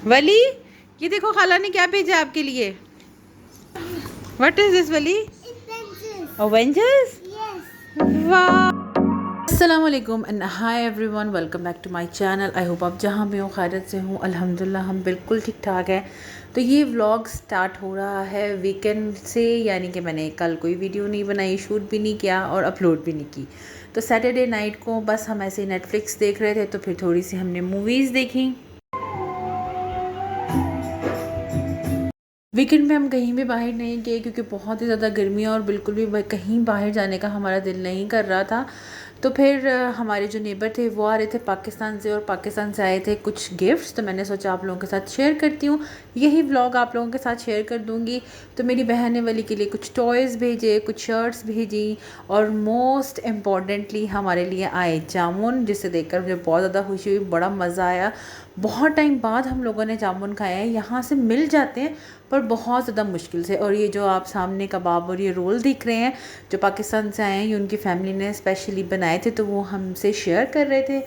वली, ये देखो खाला ने क्या भेजा आपके लिए। व्हाट इज दिस वली? Avengers? वाह। अस्सलामुअलैकुम and hi everyone, welcome back to my channel. I hope आप जहाँ भी हो खैरियत से हूँ। अल्हम्दुलिल्लाह हम बिल्कुल ठीक ठाक है। तो ये व्लॉग स्टार्ट हो रहा है वीकेंड से, यानी कि मैंने कल कोई वीडियो नहीं बनाई, शूट भी नहीं किया और अपलोड भी नहीं की। तो सैटरडे नाइट को बस हम ऐसे नेटफ्लिक्स देख रहे थे, तो फिर थोड़ी सी हमने मूवीज़ देखी। वीकेंड में हम कहीं भी बाहर नहीं गए क्योंकि बहुत ही ज़्यादा गर्मी है और बिल्कुल भी कहीं बाहर जाने का हमारा दिल नहीं कर रहा था। तो फिर हमारे जो नेबर थे वो आ रहे थे पाकिस्तान से, और पाकिस्तान से आए थे कुछ गिफ्ट्स। तो मैंने सोचा आप लोगों के साथ शेयर करती हूँ, यही व्लॉग आप लोगों के साथ शेयर कर दूँगी। तो मेरी बहन ने वली के लिए कुछ टॉयज़ भेजे, कुछ शर्ट्स भेजी, और मोस्ट इम्पॉर्टेंटली हमारे लिए आए जामुन, जिसे देखकर मुझे बहुत ज़्यादा खुशी हुई, बड़ा मज़ा आया। बहुत टाइम बाद हम लोगों ने जामुन खाए हैं। यहाँ से मिल जाते हैं पर बहुत ज़्यादा मुश्किल से। और ये जो आप सामने कबाब और ये रोल दिख रहे हैं, जो पाकिस्तान से आए हैं, ये उनकी फैमिली ने स्पेशली बनाए थे, तो वो हमसे शेयर कर रहे थे।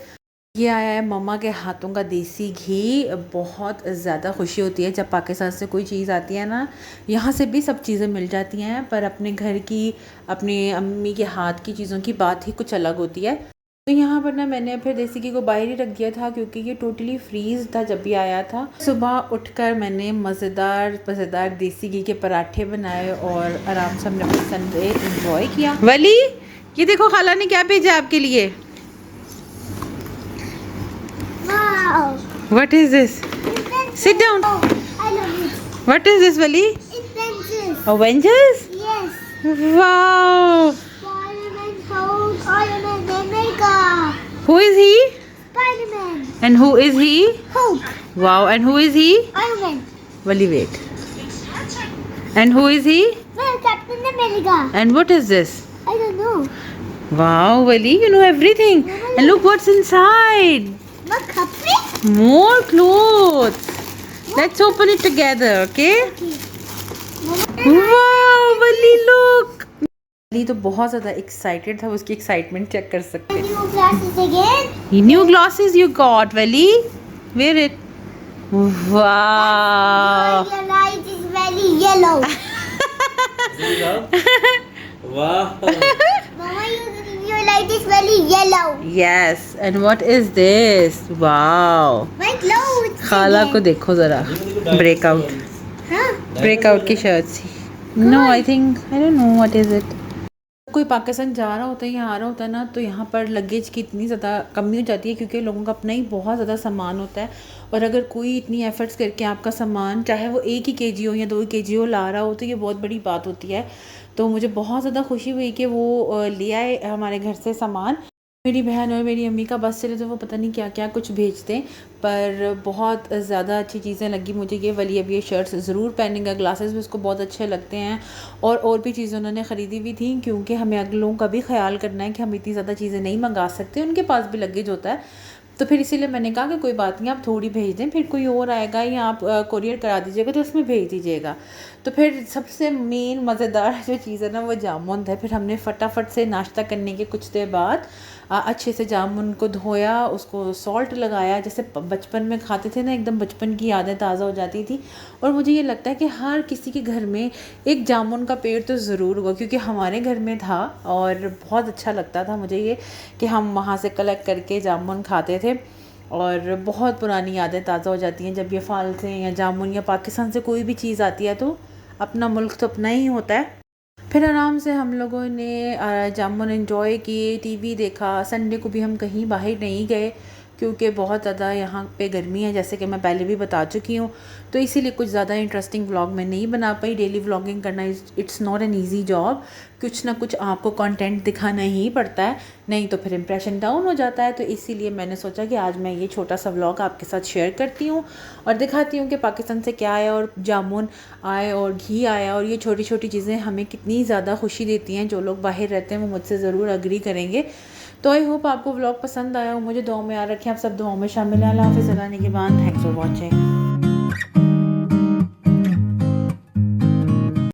ये आया है मम्मा के हाथों का देसी घी। बहुत ज़्यादा खुशी होती है जब पाकिस्तान से कोई चीज़ आती है ना। यहाँ से भी सब चीज़ें मिल जाती हैं, पर अपने घर की, अपनी अम्मी के हाथ की चीज़ों की बात ही कुछ अलग होती है। तो यहाँ पर ना मैंने फिर देसी घी को बाहर ही रख दिया था क्योंकि ये टोटली फ्रीज था जब भी आया था। सुबह उठकर मैंने मज़ेदार देसी घी के पराठे बनाए और आराम से हमने अपना संडे एंजॉय किया। वली, ये देखो खाला ने क्या भेजा आपके लिए। What is this? Sit down. What is this Wali? Avengers? Wow. Who is he? Spider-Man. And who is he? Hulk. Wow, and who is he? Iron Man. Wali, wait. And who is he? Well, Captain America. And what is this? I don't know. Wow, Wali, you know everything. And look what's inside. What company? More clothes. Let's open it together, okay? Wow, Wali, look. वली तो बहुत ज़्यादा excited था, उसकी excitement check कर सकते हैं। New glasses again. New glasses you got, Wali? Wear it. Wow. Your light is very yellow. Wow. Mama, your light is very yellow. Yes. And what is this? Wow. My clothes. खाला again. को देखो ज़रा। Breakout, Huh? Breakout की shirt थी। No, I think I don't know what is it. कोई पाकिस्तान जा रहा होता है या आ रहा होता है ना, तो यहाँ पर लगेज की इतनी ज़्यादा कमी हो जाती है क्योंकि लोगों का अपना ही बहुत ज़्यादा सामान होता है। और अगर कोई इतनी एफर्ट्स करके आपका सामान, चाहे वो 1 ही केजी हो या 2 केजी हो, ला रहा हो, तो ये बहुत बड़ी बात होती है। तो मुझे बहुत ज़्यादा खुशी हुई कि वो ले आए हमारे घर से सामान। मेरी बहन और मेरी अम्मी का बस चले तो वो पता नहीं क्या क्या कुछ भेजते हैं, पर बहुत ज़्यादा अच्छी चीज़ें लगी मुझे ये वाली। अब ये शर्ट्स ज़रूर पहनेगा, ग्लासेस भी उसको बहुत अच्छे लगते हैं, और भी चीज़ें उन्होंने ख़रीदी भी थी क्योंकि हमें अगलों का भी ख्याल करना है कि हम इतनी ज़्यादा चीज़ें नहीं मंगा सकते, उनके पास भी लगेज होता है। तो फिर इसीलिए मैंने कहा कि कोई बात नहीं, आप थोड़ी भेज दें, फिर कोई और आएगा या आप कोरियर करा दीजिएगा तो उसमें भेज दीजिएगा। तो फिर सबसे मेन मज़ेदार जो चीज़ है ना वो जामुन था। फिर हमने फटाफट से नाश्ता करने के कुछ देर बाद अच्छे से जामुन को धोया, उसको सॉल्ट लगाया, जैसे बचपन में खाते थे ना, एकदम बचपन की यादें ताज़ा हो जाती थी। और मुझे ये लगता है कि हर किसी के घर में एक जामुन का पेड़ तो ज़रूर होगा, क्योंकि हमारे घर में था और बहुत अच्छा लगता था मुझे ये कि हम वहाँ से कलेक्ट करके जामुन खाते थे। और बहुत पुरानी यादें ताज़ा हो जाती हैं जब ये फल से या जामुन या पाकिस्तान से कोई भी चीज़ आती है। तो अपना मुल्क तो अपना ही होता है। फिर आराम से हम लोगों ने जामुन एंजॉय किए, टीवी देखा। संडे को भी हम कहीं बाहर नहीं गए क्योंकि बहुत ज़्यादा यहाँ पे गर्मी है, जैसे कि मैं पहले भी बता चुकी हूँ। तो इसीलिए कुछ ज़्यादा इंटरेस्टिंग व्लॉग मैं नहीं बना पाई। डेली व्लॉगिंग करना it's not an easy job. कुछ ना कुछ आपको कंटेंट दिखाना ही पड़ता है, नहीं तो फिर इंप्रेशन डाउन हो जाता है। तो इसीलिए मैंने सोचा कि आज मैं ये छोटा सा व्लॉग आपके साथ शेयर करती हूँ और दिखाती हूँ कि पाकिस्तान से क्या आया, और जामुन आए और घी आया, और ये छोटी छोटी चीज़ें हमें कितनी ज़्यादा खुशी देती हैं। जो लोग बाहर रहते हैं वो मुझसे ज़रूर अग्री करेंगे। तो आई होप आपको व्लॉग पसंद आया हो। मुझे दुआ में याद रखें, आप सब दुआओं में शामिल हैं। अल्लाह हाफ़िज़। लगाने के बाद थैंक्स फॉर वॉचिंग।